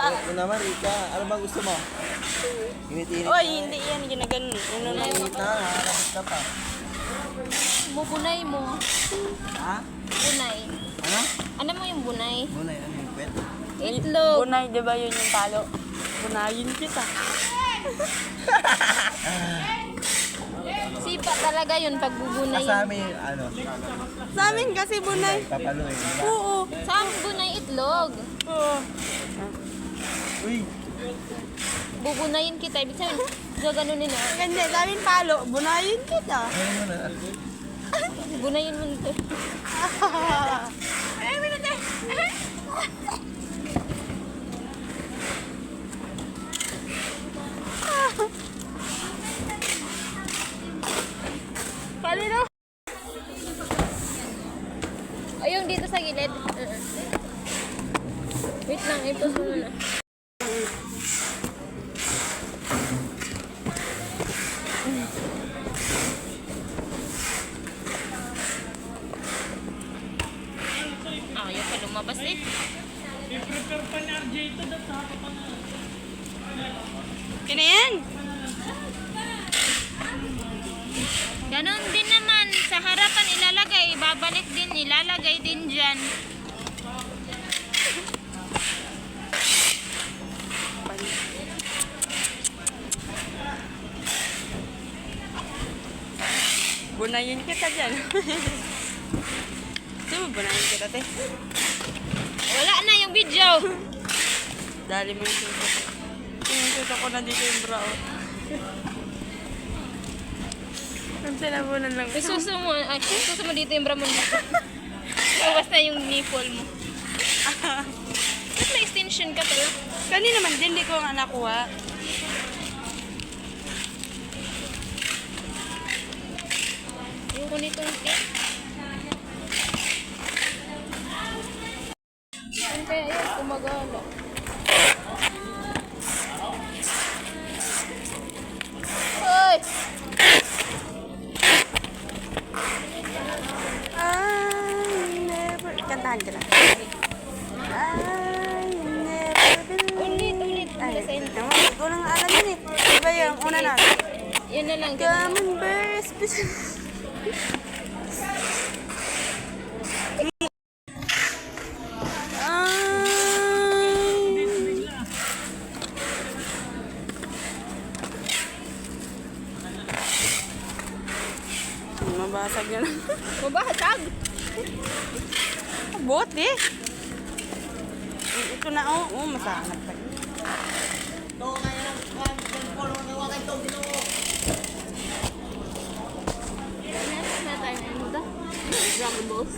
Ito naman, Rika. Ano bang gusto mo? Init-init. Oy, hindi yan. Ginagano. Ano na yun? Init na, nakakabit ka pa. Bubunay mo. Ha? Bunay. Ano? Ano mo yung bunay? Muna yun, yung pet. Itlog. Bunay, di ba yun yung talo? Bunayin kita. Sipa talaga yun pag bubunay. Sa amin, ano? Sa amin kasi bunay. Papaluin, di ba? Oo. Saan bunay itlog? Oo. Uy! Bubunayin kita. Ibig sabihin, gaganunin na. Hindi, sa amin palo. Bunayin kita. Ayun mo na. Bunayin mo nito. Ay, minute. Palino. Ayun dito sa gilid. Wait lang, ipos mo muna. Ayaw pa lumabas eh. I-prepare pa ni RJ ito, dapat hapa pa na. Kina yan? Ganon din naman. Sa harapan ilalagay. Babalik din. Ilalagay din dyan. Bunayin kita dyan. Di ba bunayin kita, te? Wala na yung video. Dali mo yung suso ko. Yung suso ko na dito yung bra. Ang tinabunan lang. Isuso mo. Ay, isuso mo dito yung bra mo dito. Iwas na yung nipple mo. Ba't may extension ka talaga? Kanina naman din, di ko nga nakuha. Ayoko nitong pin. Ano kaya yun? Kumagala. Hoy! I never... Kantahan ka na. I never believe... Ulit. Ay, Sa intro. hindi ko nang alam yun eh. Diba yung una na? Yun na lang. Come and burst. Mabasag na lang. Mabahasag. Bot eh. Ito na oh, masanap pa. Ano na tayo na ito? Dragon Balls.